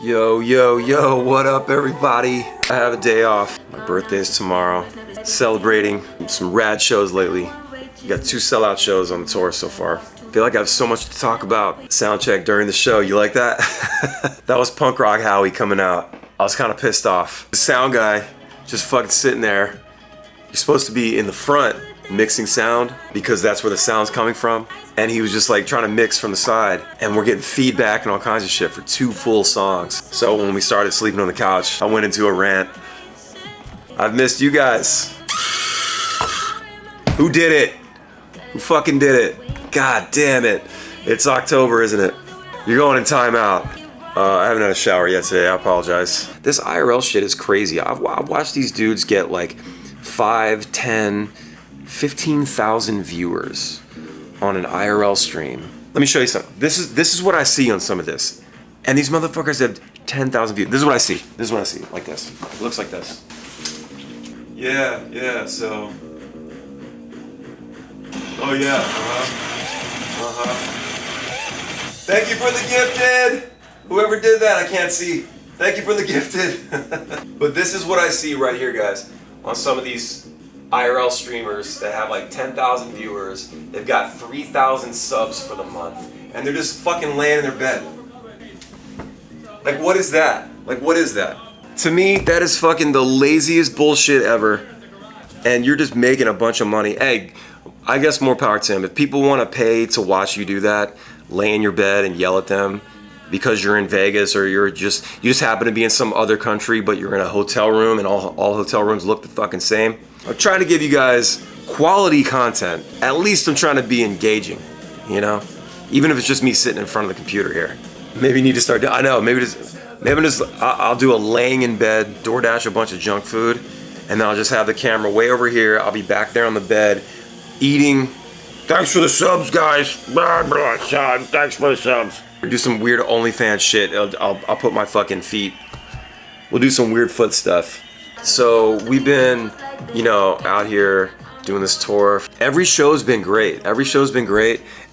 Yo, yo, yo, what up everybody? I have a day off. My birthday's tomorrow. Celebrating some rad shows lately. We got 2 sellout shows on the tour so far. I feel like I have so much to talk about. Sound check during the show, you like that? That was punk rock Howie coming out. I was kind of pissed off. The sound guy just fucking sitting there. You're supposed to be in the front mixing sound because that's where the sound's coming from. And he was just like trying to mix from the side, and we're getting feedback and all kinds of shit for 2 full songs. So when we started sleeping on the couch, I went into a rant. I've missed you guys. Who did it? Who fucking did it? God damn it. It's October, isn't it? You're going in timeout. I haven't had a shower yet today, I apologize. This IRL shit is crazy. I've watched these dudes get like 5, 10, 15,000 viewers on an IRL stream. Let me show you something. This is what I see on some of this. And these motherfuckers have 10,000 views. This is what I see. This is what I see. Like this. It looks like this. Yeah, so. Oh yeah, Thank you for the gifted! Whoever did that, I can't see. Thank you for the gifted. But this is what I see right here, guys. On some of these IRL streamers that have like 10,000 viewers, they've got 3,000 subs for the month, and they're just fucking laying in their bed. Like, what is that? Like, what is that? To me, that is fucking the laziest bullshit ever, and you're just making a bunch of money. Hey, I guess more power to him. If people want to pay to watch you do that, lay in your bed and yell at them because you're in Vegas or you just happen to be in some other country, but you're in a hotel room and all hotel rooms look the fucking same. I'm trying to give you guys quality content. At least I'm trying to be engaging, you know? Even if it's just me sitting in front of the computer here. Maybe you need to start, I know, maybe I'll do a laying in bed, DoorDash a bunch of junk food, and then I'll just have the camera way over here. I'll be back there on the bed, eating. Thanks for the subs, guys. Blah, blah, thanks for the subs. Do some weird OnlyFans shit. I'll put my fucking feet. We'll do some weird foot stuff. So we've been, you know, out here doing this tour. Every show's been great.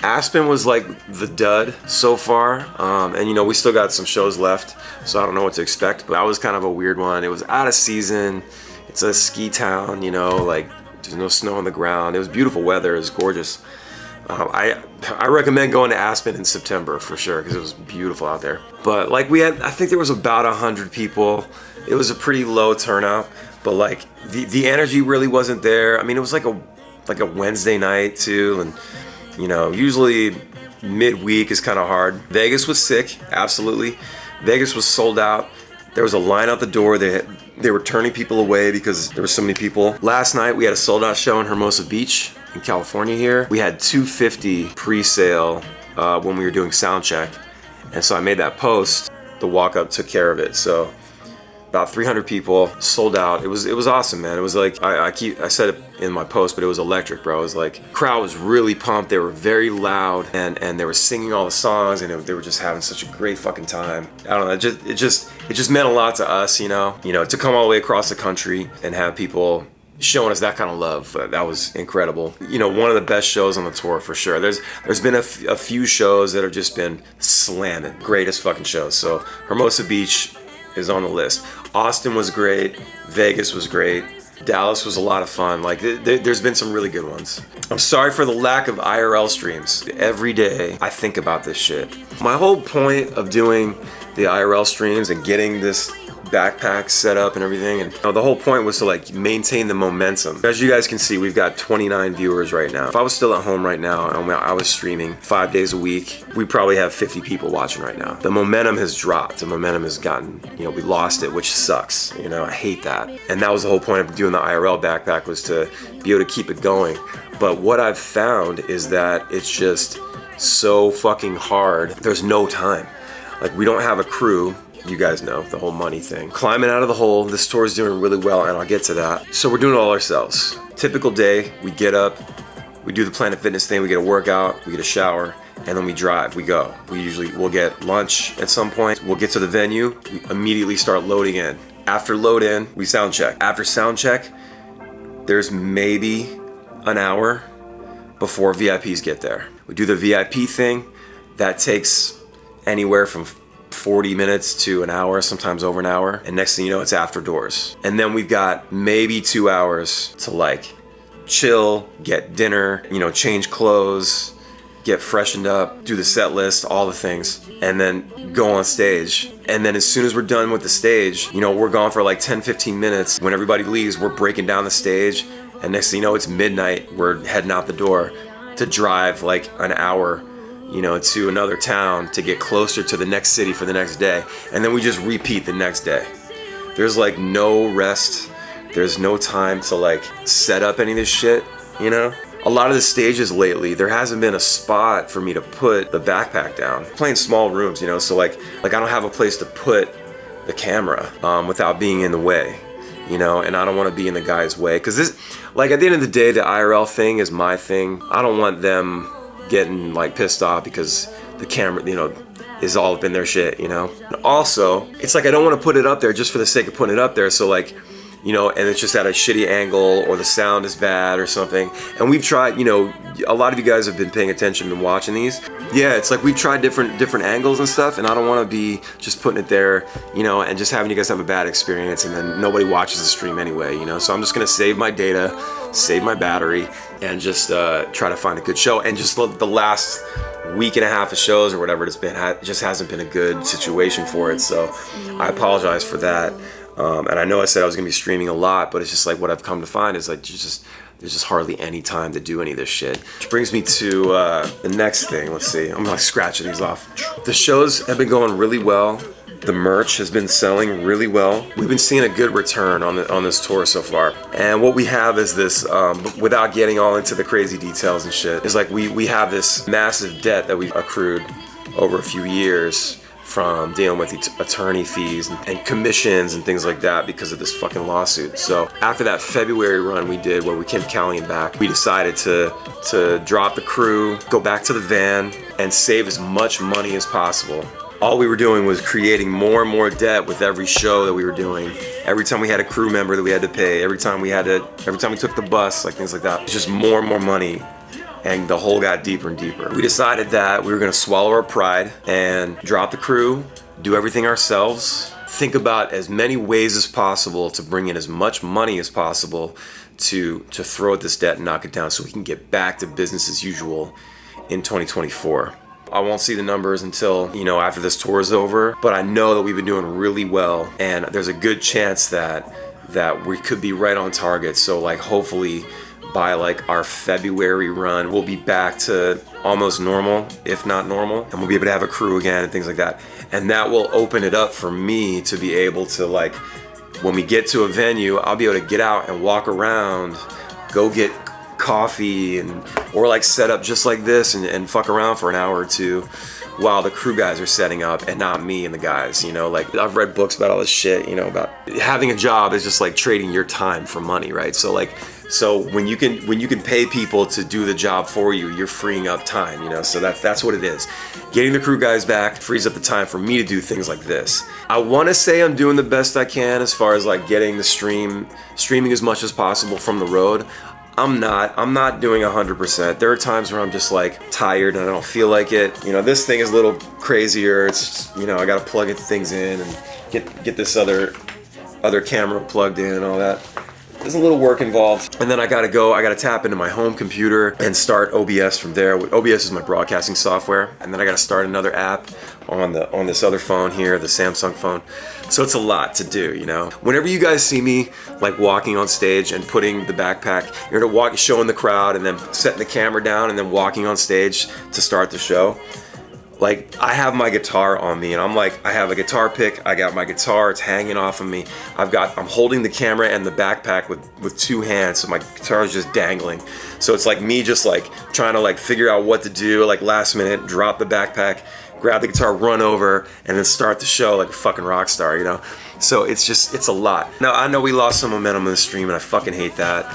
Aspen was like the dud so far. And you know, we still got some shows left, so I don't know what to expect, but that was kind of a weird one. It was out of season. It's a ski town, you know, like there's no snow on the ground. It was beautiful weather, it was gorgeous. I recommend going to Aspen in September for sure, because it was beautiful out there. But like I think there was about 100 people. It was a pretty low turnout, but like the energy really wasn't there. I mean, it was like a Wednesday night too, and you know, usually midweek is kind of hard. Vegas was sick, absolutely. Vegas was sold out. There was a line out the door. They were turning people away because there were so many people. Last night we had a sold out show in Hermosa Beach in California here. We had 250 pre-sale when we were doing sound check, and so I made that post. The walk up took care of it. So about 300 people, sold out. It was awesome, man. It was like I said it in my post, but it was electric, bro. It was like crowd was really pumped. They were very loud, and they were singing all the songs, and they were just having such a great fucking time. I don't know. It just meant a lot to us, you know, to come all the way across the country and have people showing us that kind of love. That was incredible. You know, one of the best shows on the tour for sure. There's been a few shows that have just been slamming. Greatest fucking shows. So Hermosa Beach is on the list. Austin was great. Vegas was great. Dallas was a lot of fun. Like there's been some really good ones. I'm sorry for the lack of IRL streams. Every day I think about this shit. My whole point of doing the IRL streams and getting this backpack set up and everything, and the whole point was to like maintain the momentum. As you guys can see, we've got 29 viewers right now. If I was still at home right now and I was streaming 5 days a week, we probably have 50 people watching right now. The momentum has dropped. The momentum has gotten, we lost it, which sucks. I hate that. And that was the whole point of doing the IRL backpack, was to be able to keep it going. But what I've found is that it's just so fucking hard. There's no time. Like, we don't have a crew. You guys know the whole money thing. Climbing out of the hole. This tour is doing really well, and I'll get to that. So we're doing it all ourselves. Typical day, we get up, we do the Planet Fitness thing, we get a workout, we get a shower, and then we drive, we go. We'll get lunch at some point. We'll get to the venue, we immediately start loading in. After load in, we sound check. After sound check, there's maybe an hour before VIPs get there. We do the VIP thing. That takes anywhere from 40 minutes to an hour, sometimes over an hour. And next thing you know, it's after doors. And then we've got maybe 2 hours to like chill, get dinner, you know, change clothes, get freshened up, do the set list, all the things, and then go on stage. And then as soon as we're done with the stage, you know, we're gone for like 10, 15 minutes. When everybody leaves, we're breaking down the stage. And next thing you know, it's midnight. We're heading out the door to drive like an hour, you know, to another town to get closer to the next city for the next day. And then we just repeat the next day. There's like no rest. There's no time to like set up any of this shit, you know? A lot of the stages lately, there hasn't been a spot for me to put the backpack down. I'm playing small rooms, you know, so like I don't have a place to put the camera without being in the way, you know, and I don't want to be in the guy's way. Cause this, like at the end of the day, the IRL thing is my thing. I don't want them getting like pissed off because the camera, you know, is all up in their shit, you know. And also, it's like I don't want to put it up there just for the sake of putting it up there. So like, you know, and it's just at a shitty angle or the sound is bad or something. And we've tried, you know, a lot of you guys have been paying attention and watching these. Yeah, it's like we've tried different angles and stuff, and I don't want to be just putting it there, you know, and just having you guys have a bad experience and then nobody watches the stream anyway, you know. So I'm just gonna save my data, save my battery, and just try to find a good show. And just the last week and a half of shows or whatever it's been, just hasn't been a good situation for it. So I apologize for that. And I know I said I was gonna be streaming a lot, but it's just like what I've come to find is like there's just hardly any time to do any of this shit. Which brings me to the next thing. Let's see, I'm like scratching these off. The shows have been going really well. The merch has been selling really well. We've been seeing a good return on this tour so far. And what we have is this, without getting all into the crazy details and shit, is like we have this massive debt that we've accrued over a few years from dealing with attorney fees and commissions and things like that because of this fucking lawsuit. So after that February run we did where we came Callian back, we decided to drop the crew, go back to the van, and save as much money as possible. All we were doing was creating more and more debt with every show that we were doing. Every time we had a crew member that we had to pay, every time we took the bus, like things like that. It's just more and more money. And the hole got deeper and deeper. We decided that we were gonna swallow our pride and drop the crew, do everything ourselves, think about as many ways as possible to bring in as much money as possible to throw at this debt and knock it down so we can get back to business as usual in 2024. I won't see the numbers until, you know, after this tour is over, but I know that we've been doing really well, and there's a good chance that we could be right on target. So like hopefully by like our February run, we'll be back to almost normal, if not normal, and we'll be able to have a crew again and things like that. And that will open it up for me to be able to, like, when we get to a venue, I'll be able to get out and walk around, go get coffee or like set up just like this and fuck around for an hour or two while the crew guys are setting up and not me and the guys, you know. Like I've read books about all this shit, you know, about having a job is just like trading your time for money, right? So when you can pay people to do the job for you, you're freeing up time, you know. So that's what it is. Getting the crew guys back frees up the time for me to do things like this. I want to say I'm doing the best I can as far as like getting the streaming as much as possible from the road. I'm not doing 100%. There are times where I'm just like tired and I don't feel like it. You know, this thing is a little crazier. It's, you know, I got to plug things in and get this other camera plugged in and all that. There's a little work involved. And then I gotta tap into my home computer and start OBS from there. OBS is my broadcasting software. And then I gotta start another app on this other phone here, the Samsung phone. So it's a lot to do, you know. Whenever you guys see me like walking on stage and putting the backpack, you're gonna walk, showing the crowd and then setting the camera down and then walking on stage to start the show. Like, I have my guitar on me and I'm like, I have a guitar pick, I got my guitar, it's hanging off of me. I'm holding the camera and the backpack with two hands, so my guitar is just dangling. So it's like me just like trying to like figure out what to do, like last minute, drop the backpack, grab the guitar, run over, and then start the show like a fucking rock star, you know? So it's a lot. Now, I know we lost some momentum in the stream and I fucking hate that.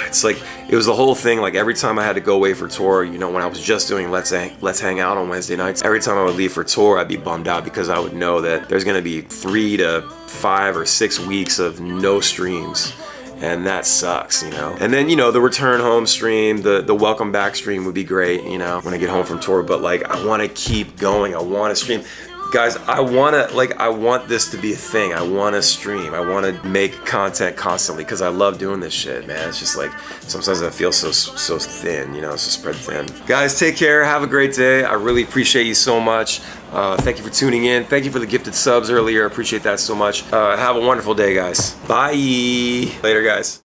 It's like, it was the whole thing, like every time I had to go away for tour, you know, when I was just doing Let's Hang Out on Wednesday nights, every time I would leave for tour, I'd be bummed out because I would know that there's gonna be 3 to 5 or 6 weeks of no streams. And that sucks, you know. And then, you know, the return home stream, the welcome back stream would be great, you know, when I get home from tour. But like, I want to keep going. I want to stream. Guys, I want this to be a thing. I want to stream. I want to make content constantly because I love doing this shit, man. It's just like, sometimes I feel so thin, you know, so spread thin. Guys, take care. Have a great day. I really appreciate you so much. Thank you for tuning in. Thank you for the gifted subs earlier. I appreciate that so much. Have a wonderful day, guys. Bye. Later, guys.